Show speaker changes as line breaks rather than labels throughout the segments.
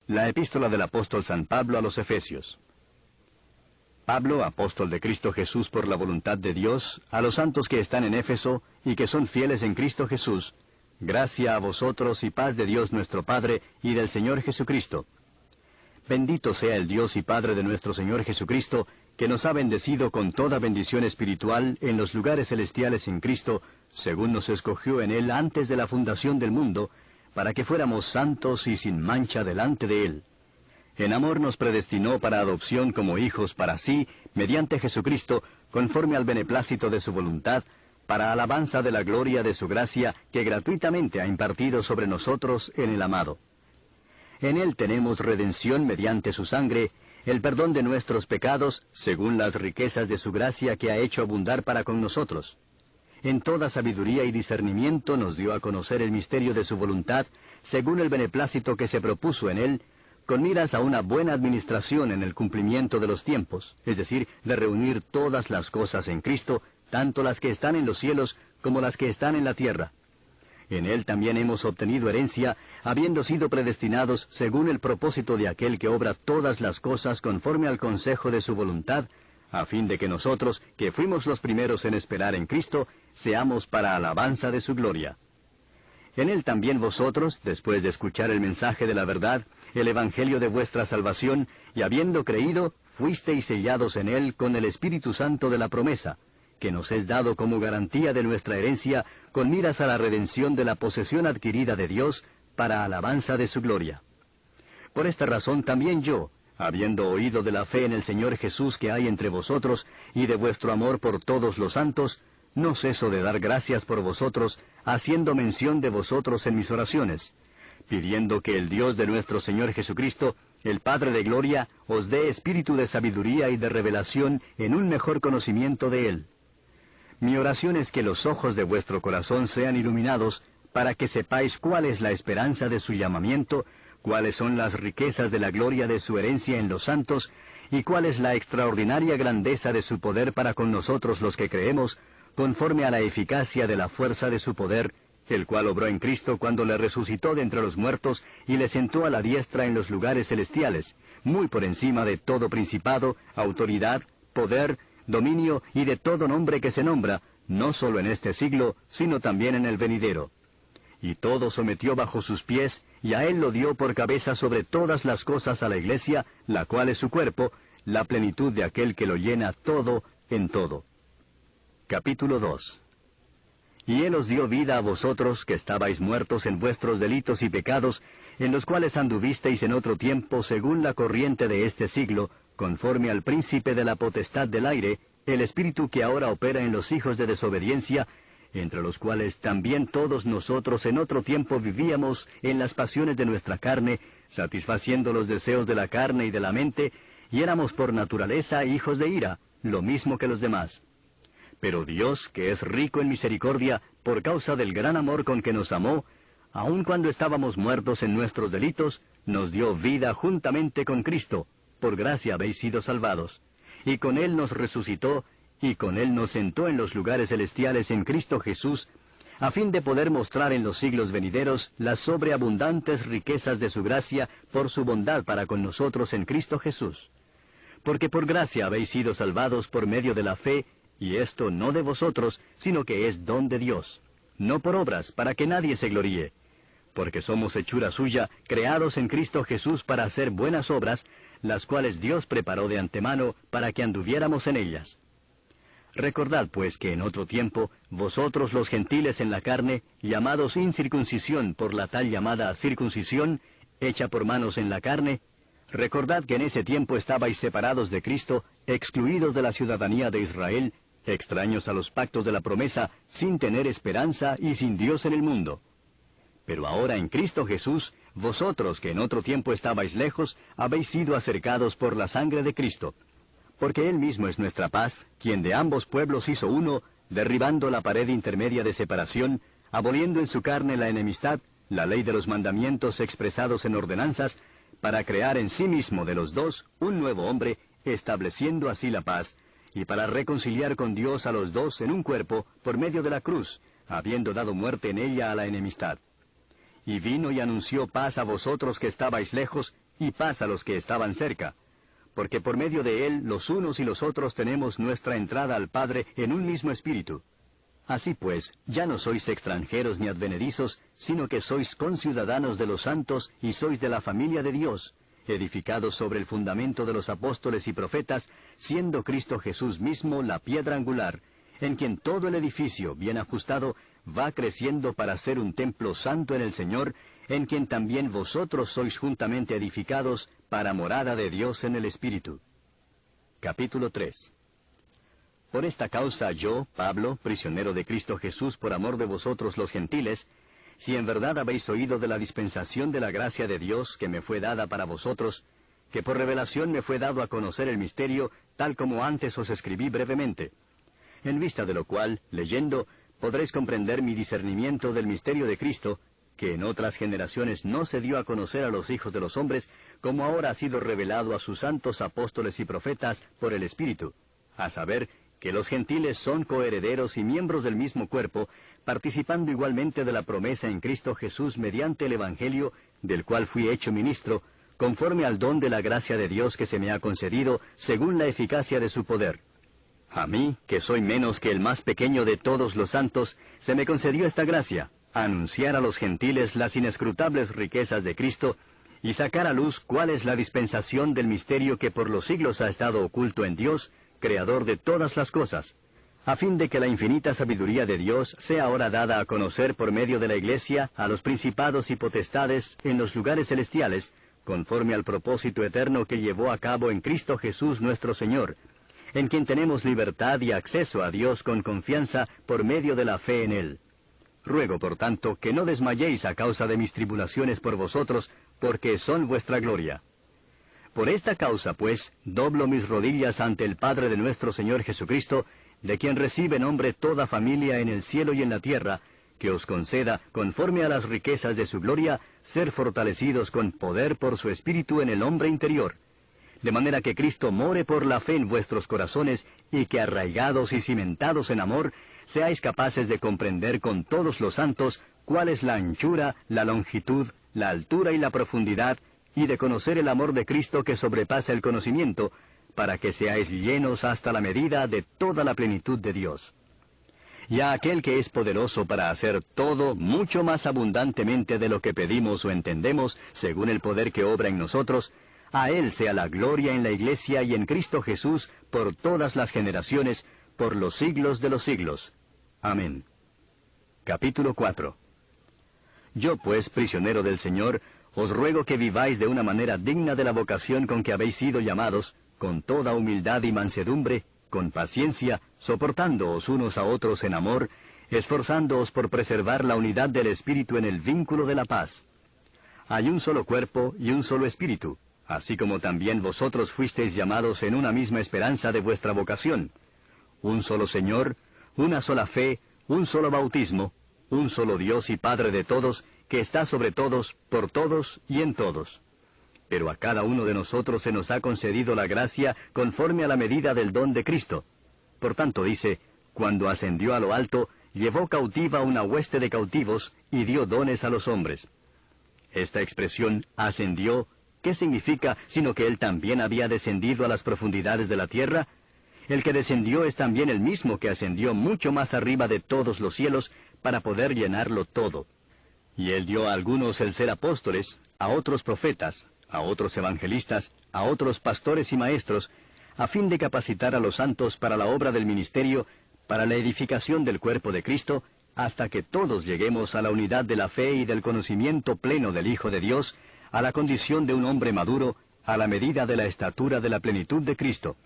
La epístola del apóstol San Pablo a los Efesios. Pablo, apóstol de Cristo Jesús por la voluntad de Dios, a los santos que están en Éfeso y que son fieles en Cristo Jesús, gracia a vosotros y paz de Dios nuestro Padre y del Señor Jesucristo. Bendito sea el Dios y Padre de nuestro Señor Jesucristo, que nos ha bendecido con toda bendición espiritual en los lugares celestiales en Cristo, según nos escogió en Él antes de la fundación del mundo, para que fuéramos santos y sin mancha delante de Él. En amor nos predestinó para adopción como hijos para sí, mediante Jesucristo, conforme al beneplácito de su voluntad, para alabanza de la gloria de su gracia, que gratuitamente ha impartido sobre nosotros en el amado. En Él tenemos redención mediante su sangre, el perdón de nuestros pecados, según las riquezas de su gracia que ha hecho abundar para con nosotros. En toda sabiduría y discernimiento nos dio a conocer el misterio de su voluntad, según el beneplácito que se propuso en Él, con miras a una buena administración en el cumplimiento de los tiempos, es decir, de reunir todas las cosas en Cristo, tanto las que están en los cielos como las que están en la tierra. En Él también hemos obtenido herencia, habiendo sido predestinados según el propósito de aquel que obra todas las cosas conforme al consejo de su voluntad, a fin de que nosotros, que fuimos los primeros en esperar en Cristo, seamos para alabanza de su gloria. En Él también vosotros, después de escuchar el mensaje de la verdad, el evangelio de vuestra salvación, y habiendo creído, fuisteis sellados en Él con el Espíritu Santo de la promesa, que nos es dado como garantía de nuestra herencia, con miras a la redención de la posesión adquirida de Dios, para alabanza de su gloria. Por esta razón también yo, habiendo oído de la fe en el Señor Jesús que hay entre vosotros, y de vuestro amor por todos los santos, no ceso de dar gracias por vosotros, haciendo mención de vosotros en mis oraciones, pidiendo que el Dios de nuestro Señor Jesucristo, el Padre de gloria, os dé espíritu de sabiduría y de revelación en un mejor conocimiento de Él. Mi oración es que los ojos de vuestro corazón sean iluminados, para que sepáis cuál es la esperanza de su llamamiento, cuáles son las riquezas de la gloria de su herencia en los santos, y cuál es la extraordinaria grandeza de su poder para con nosotros los que creemos, conforme a la eficacia de la fuerza de su poder, el cual obró en Cristo cuando le resucitó de entre los muertos y le sentó a la diestra en los lugares celestiales, muy por encima de todo principado, autoridad, poder, dominio y de todo nombre que se nombra, no solo en este siglo, sino también en el venidero. Y todo sometió bajo sus pies, y a Él lo dio por cabeza sobre todas las cosas a la Iglesia, la cual es su cuerpo, la plenitud de aquel que lo llena todo en todo. Capítulo 2. Y Él os dio vida a vosotros, que estabais muertos en vuestros delitos y pecados, en los cuales anduvisteis en otro tiempo según la corriente de este siglo, conforme al príncipe de la potestad del aire, el espíritu que ahora opera en los hijos de desobediencia, entre los cuales también todos nosotros en otro tiempo vivíamos en las pasiones de nuestra carne, satisfaciendo los deseos de la carne y de la mente, y éramos por naturaleza hijos de ira, lo mismo que los demás. Pero Dios, que es rico en misericordia, por causa del gran amor con que nos amó, aun cuando estábamos muertos en nuestros delitos, nos dio vida juntamente con Cristo, por gracia habéis sido salvados. Y con Él nos resucitó, y con Él nos sentó en los lugares celestiales en Cristo Jesús, a fin de poder mostrar en los siglos venideros las sobreabundantes riquezas de su gracia por su bondad para con nosotros en Cristo Jesús. Porque por gracia habéis sido salvados por medio de la fe, y esto no de vosotros, sino que es don de Dios, no por obras, para que nadie se gloríe. Porque somos hechura suya, creados en Cristo Jesús para hacer buenas obras, las cuales Dios preparó de antemano para que anduviéramos en ellas. Recordad pues que en otro tiempo, vosotros los gentiles en la carne, llamados incircuncisión por la tal llamada circuncisión, hecha por manos en la carne, recordad que en ese tiempo estabais separados de Cristo, excluidos de la ciudadanía de Israel, extraños a los pactos de la promesa, sin tener esperanza y sin Dios en el mundo. Pero ahora en Cristo Jesús, vosotros que en otro tiempo estabais lejos, habéis sido acercados por la sangre de Cristo. Porque Él mismo es nuestra paz, quien de ambos pueblos hizo uno, derribando la pared intermedia de separación, aboliendo en su carne la enemistad, la ley de los mandamientos expresados en ordenanzas, para crear en sí mismo de los dos un nuevo hombre, estableciendo así la paz, y para reconciliar con Dios a los dos en un cuerpo, por medio de la cruz, habiendo dado muerte en ella a la enemistad. Y vino y anunció paz a vosotros que estabais lejos, y paz a los que estaban cerca, porque por medio de él los unos y los otros tenemos nuestra entrada al Padre en un mismo espíritu. Así pues, ya no sois extranjeros ni advenedizos, sino que sois conciudadanos de los santos y sois de la familia de Dios, edificados sobre el fundamento de los apóstoles y profetas, siendo Cristo Jesús mismo la piedra angular, en quien todo el edificio, bien ajustado, va creciendo para ser un templo santo en el Señor, en quien también vosotros sois juntamente edificados para morada de Dios en el Espíritu. Capítulo 3. Por esta causa yo, Pablo, prisionero de Cristo Jesús por amor de vosotros los gentiles, si en verdad habéis oído de la dispensación de la gracia de Dios que me fue dada para vosotros, que por revelación me fue dado a conocer el misterio, tal como antes os escribí brevemente, en vista de lo cual, leyendo, podréis comprender mi discernimiento del misterio de Cristo, que en otras generaciones no se dio a conocer a los hijos de los hombres, como ahora ha sido revelado a sus santos apóstoles y profetas por el Espíritu, a saber, que los gentiles son coherederos y miembros del mismo cuerpo, participando igualmente de la promesa en Cristo Jesús mediante el Evangelio, del cual fui hecho ministro, conforme al don de la gracia de Dios que se me ha concedido, según la eficacia de su poder. A mí, que soy menos que el más pequeño de todos los santos, se me concedió esta gracia, anunciar a los gentiles las inescrutables riquezas de Cristo, y sacar a luz cuál es la dispensación del misterio que por los siglos ha estado oculto en Dios, Creador de todas las cosas, a fin de que la infinita sabiduría de Dios sea ahora dada a conocer por medio de la Iglesia a los principados y potestades en los lugares celestiales, conforme al propósito eterno que llevó a cabo en Cristo Jesús nuestro Señor, en quien tenemos libertad y acceso a Dios con confianza por medio de la fe en Él. Ruego, por tanto, que no desmayéis a causa de mis tribulaciones por vosotros, porque son vuestra gloria. Por esta causa, pues, doblo mis rodillas ante el Padre de nuestro Señor Jesucristo, de quien recibe nombre toda familia en el cielo y en la tierra, que os conceda, conforme a las riquezas de su gloria, ser fortalecidos con poder por su Espíritu en el hombre interior, de manera que Cristo more por la fe en vuestros corazones, y que arraigados y cimentados en amor, seáis capaces de comprender con todos los santos cuál es la anchura, la longitud, la altura y la profundidad, y de conocer el amor de Cristo que sobrepasa el conocimiento, para que seáis llenos hasta la medida de toda la plenitud de Dios. Y a aquel que es poderoso para hacer todo mucho más abundantemente de lo que pedimos o entendemos, según el poder que obra en nosotros, a Él sea la gloria en la Iglesia y en Cristo Jesús por todas las generaciones, por los siglos de los siglos. Amén. Capítulo 4. Yo pues, prisionero del Señor, os ruego que viváis de una manera digna de la vocación con que habéis sido llamados, con toda humildad y mansedumbre, con paciencia, soportándoos unos a otros en amor, esforzándoos por preservar la unidad del Espíritu en el vínculo de la paz. Hay un solo cuerpo y un solo Espíritu, así como también vosotros fuisteis llamados en una misma esperanza de vuestra vocación. Un solo Señor, una sola fe, un solo bautismo, un solo Dios y Padre de todos, que está sobre todos, por todos y en todos. Pero a cada uno de nosotros se nos ha concedido la gracia conforme a la medida del don de Cristo. Por tanto dice, cuando ascendió a lo alto, llevó cautiva una hueste de cautivos y dio dones a los hombres. Esta expresión, ascendió, ¿qué significa sino que Él también había descendido a las profundidades de la tierra? El que descendió es también el mismo que ascendió mucho más arriba de todos los cielos para poder llenarlo todo. Y Él dio a algunos el ser apóstoles, a otros profetas, a otros evangelistas, a otros pastores y maestros, a fin de capacitar a los santos para la obra del ministerio, para la edificación del cuerpo de Cristo, hasta que todos lleguemos a la unidad de la fe y del conocimiento pleno del Hijo de Dios, a la condición de un hombre maduro, a la medida de la estatura de la plenitud de Cristo,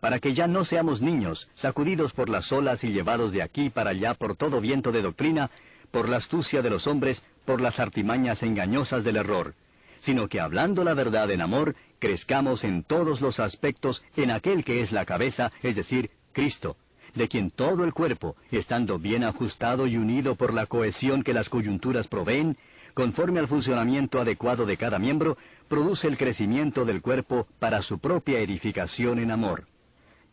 para que ya no seamos niños, sacudidos por las olas y llevados de aquí para allá por todo viento de doctrina, por la astucia de los hombres, por las artimañas engañosas del error, sino que hablando la verdad en amor, crezcamos en todos los aspectos en aquel que es la cabeza, es decir, Cristo, de quien todo el cuerpo, estando bien ajustado y unido por la cohesión que las coyunturas proveen, conforme al funcionamiento adecuado de cada miembro, produce el crecimiento del cuerpo para su propia edificación en amor.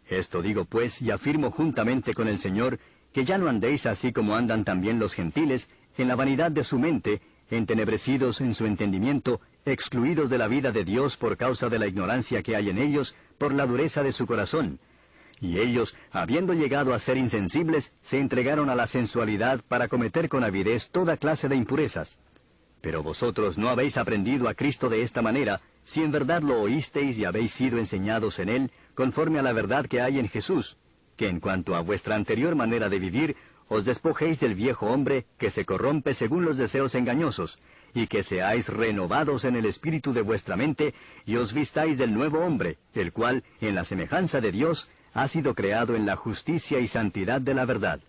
Esto digo pues, y afirmo juntamente con el Señor, que ya no andéis así como andan también los gentiles, en la vanidad de su mente, entenebrecidos en su entendimiento, excluidos de la vida de Dios por causa de la ignorancia que hay en ellos, por la dureza de su corazón. Y ellos, habiendo llegado a ser insensibles, se entregaron a la sensualidad para cometer con avidez toda clase de impurezas. Pero vosotros no habéis aprendido a Cristo de esta manera, si en verdad lo oísteis y habéis sido enseñados en Él, conforme a la verdad que hay en Jesús, que en cuanto a vuestra anterior manera de vivir, os despojéis del viejo hombre, que se corrompe según los deseos engañosos, y que seáis renovados en el espíritu de vuestra mente, y os vistáis del nuevo hombre, el cual, en la semejanza de Dios, ha sido creado en la justicia y santidad de la verdad.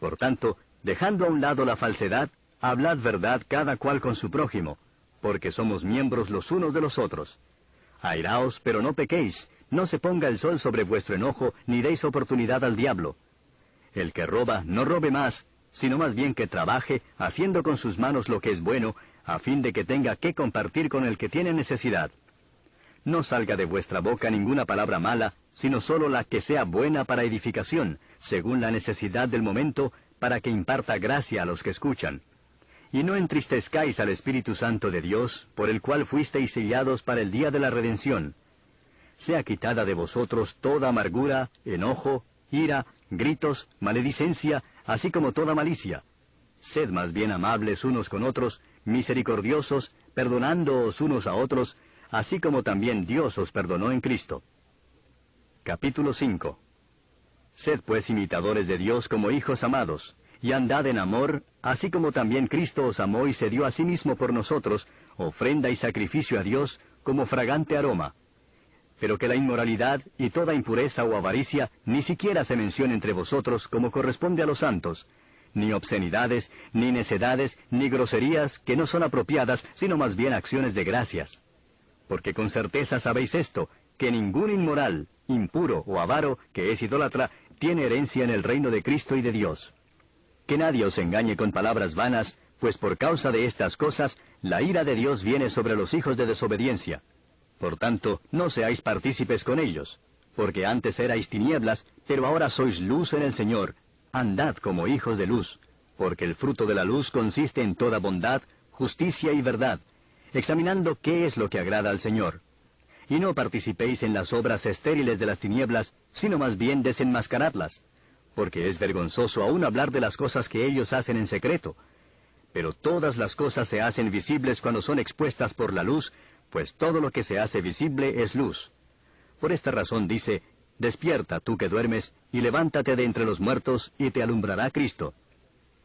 Por tanto, dejando a un lado la falsedad, hablad verdad cada cual con su prójimo, porque somos miembros los unos de los otros. Airaos, pero no pequéis, no se ponga el sol sobre vuestro enojo, ni deis oportunidad al diablo. El que roba, no robe más, sino más bien que trabaje, haciendo con sus manos lo que es bueno, a fin de que tenga que compartir con el que tiene necesidad. No salga de vuestra boca ninguna palabra mala, sino sólo la que sea buena para edificación, según la necesidad del momento, para que imparta gracia a los que escuchan. Y no entristezcáis al Espíritu Santo de Dios, por el cual fuisteis sellados para el día de la redención. Sea quitada de vosotros toda amargura, enojo, ira, gritos, maledicencia, así como toda malicia. Sed más bien amables unos con otros, misericordiosos, perdonándoos unos a otros, así como también Dios os perdonó en Cristo. Capítulo 5. Sed pues imitadores de Dios como hijos amados, y andad en amor, así como también Cristo os amó y se dio a sí mismo por nosotros, ofrenda y sacrificio a Dios, como fragante aroma. Pero que la inmoralidad y toda impureza o avaricia ni siquiera se mencione entre vosotros como corresponde a los santos, ni obscenidades, ni necedades, ni groserías que no son apropiadas, sino más bien acciones de gracias. Porque con certeza sabéis esto, que ningún inmoral, impuro o avaro, que es idólatra, tiene herencia en el reino de Cristo y de Dios. Que nadie os engañe con palabras vanas, pues por causa de estas cosas, la ira de Dios viene sobre los hijos de desobediencia. Por tanto, no seáis partícipes con ellos, porque antes erais tinieblas, pero ahora sois luz en el Señor. Andad como hijos de luz, porque el fruto de la luz consiste en toda bondad, justicia y verdad, examinando qué es lo que agrada al Señor. Y no participéis en las obras estériles de las tinieblas, sino más bien desenmascaradlas, porque es vergonzoso aún hablar de las cosas que ellos hacen en secreto. Pero todas las cosas se hacen visibles cuando son expuestas por la luz, pues todo lo que se hace visible es luz. Por esta razón dice, despierta tú que duermes, y levántate de entre los muertos, y te alumbrará Cristo.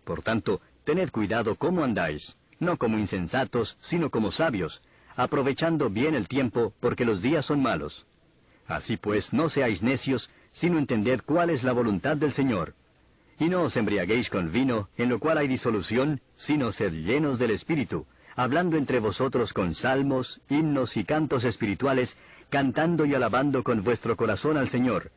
Por tanto, tened cuidado cómo andáis, no como insensatos, sino como sabios, aprovechando bien el tiempo, porque los días son malos. Así pues, no seáis necios, sino entended cuál es la voluntad del Señor. Y no os embriaguéis con vino, en lo cual hay disolución, sino sed llenos del Espíritu, hablando entre vosotros con salmos, himnos y cantos espirituales, cantando y alabando con vuestro corazón al Señor,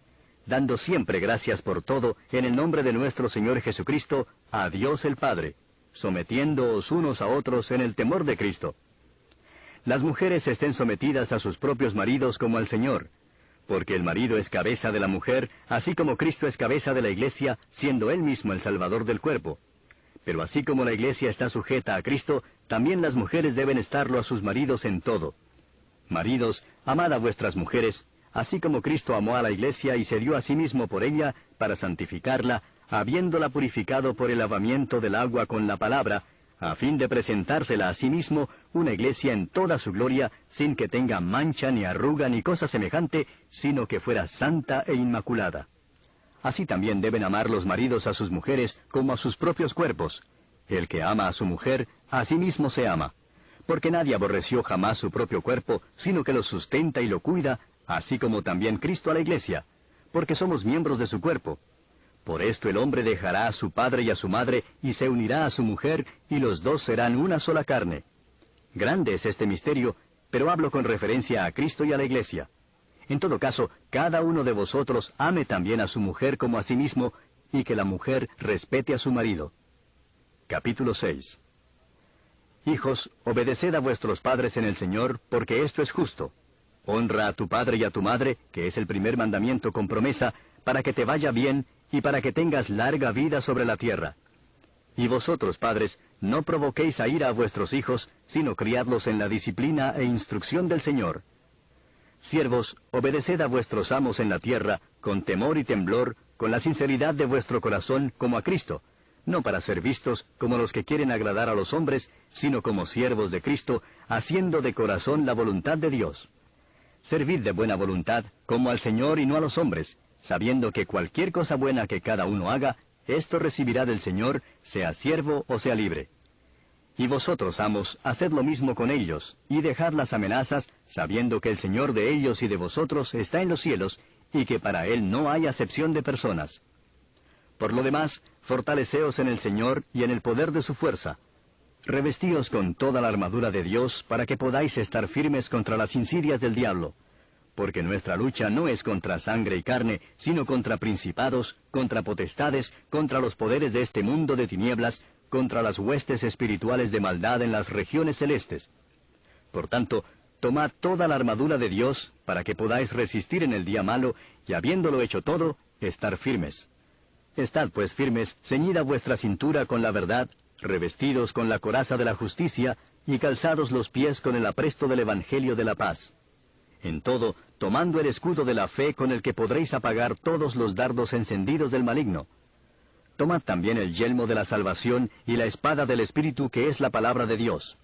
dando siempre gracias por todo, en el nombre de nuestro Señor Jesucristo, a Dios el Padre, sometiéndoos unos a otros en el temor de Cristo. Las mujeres estén sometidas a sus propios maridos como al Señor, porque el marido es cabeza de la mujer, así como Cristo es cabeza de la Iglesia, siendo Él mismo el Salvador del cuerpo. Pero así como la Iglesia está sujeta a Cristo, también las mujeres deben estarlo a sus maridos en todo. Maridos, amad a vuestras mujeres, así como Cristo amó a la Iglesia y se dio a sí mismo por ella, para santificarla, habiéndola purificado por el lavamiento del agua con la palabra, a fin de presentársela a sí mismo una iglesia en toda su gloria, sin que tenga mancha ni arruga ni cosa semejante, sino que fuera santa e inmaculada. Así también deben amar los maridos a sus mujeres como a sus propios cuerpos. El que ama a su mujer, a sí mismo se ama. Porque nadie aborreció jamás su propio cuerpo, sino que lo sustenta y lo cuida, así como también Cristo a la iglesia, porque somos miembros de su cuerpo. Por esto el hombre dejará a su padre y a su madre, y se unirá a su mujer, y los dos serán una sola carne. Grande es este misterio, pero hablo con referencia a Cristo y a la iglesia. En todo caso, cada uno de vosotros ame también a su mujer como a sí mismo, y que la mujer respete a su marido. Capítulo 6. Hijos, obedeced a vuestros padres en el Señor, porque esto es justo. Honra a tu padre y a tu madre, que es el primer mandamiento con promesa, para que te vaya bien, y para que tengas larga vida sobre la tierra. Y vosotros, padres, no provoquéis a ira a vuestros hijos, sino criadlos en la disciplina e instrucción del Señor. Siervos, obedeced a vuestros amos en la tierra, con temor y temblor, con la sinceridad de vuestro corazón, como a Cristo, no para ser vistos como los que quieren agradar a los hombres, sino como siervos de Cristo, haciendo de corazón la voluntad de Dios. Servid de buena voluntad, como al Señor y no a los hombres, sabiendo que cualquier cosa buena que cada uno haga, esto recibirá del Señor, sea siervo o sea libre. Y vosotros, amos, haced lo mismo con ellos, y dejad las amenazas, sabiendo que el Señor de ellos y de vosotros está en los cielos, y que para Él no hay acepción de personas. Por lo demás, fortaleceos en el Señor y en el poder de su fuerza. Revestíos con toda la armadura de Dios, para que podáis estar firmes contra las insidias del diablo. Porque nuestra lucha no es contra sangre y carne, sino contra principados, contra potestades, contra los poderes de este mundo de tinieblas, contra las huestes espirituales de maldad en las regiones celestes. Por tanto, tomad toda la armadura de Dios, para que podáis resistir en el día malo, y habiéndolo hecho todo, estar firmes. Estad pues firmes, ceñida vuestra cintura con la verdad, revestidos con la coraza de la justicia, y calzados los pies con el apresto del Evangelio de la paz. En todo, tomando el escudo de la fe con el que podréis apagar todos los dardos encendidos del maligno. Tomad también el yelmo de la salvación y la espada del Espíritu, que es la palabra de Dios.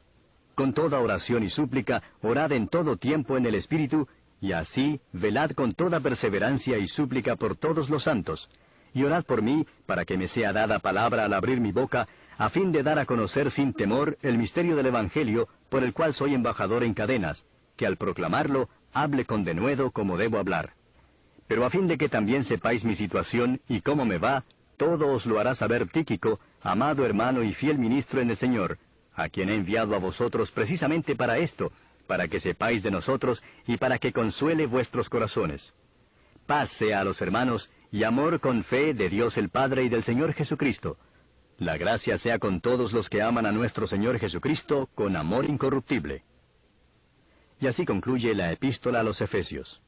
Con toda oración y súplica, orad en todo tiempo en el Espíritu, y así velad con toda perseverancia y súplica por todos los santos. Y orad por mí, para que me sea dada palabra al abrir mi boca, a fin de dar a conocer sin temor el misterio del Evangelio, por el cual soy embajador en cadenas, que al proclamarlo, hable con denuedo como debo hablar. Pero a fin de que también sepáis mi situación y cómo me va, todo os lo hará saber Tíquico, amado hermano y fiel ministro en el Señor, a quien he enviado a vosotros precisamente para esto, para que sepáis de nosotros y para que consuele vuestros corazones. Paz sea a los hermanos, y amor con fe de Dios el Padre y del Señor Jesucristo. La gracia sea con todos los que aman a nuestro Señor Jesucristo con amor incorruptible. Y así concluye la epístola a los Efesios.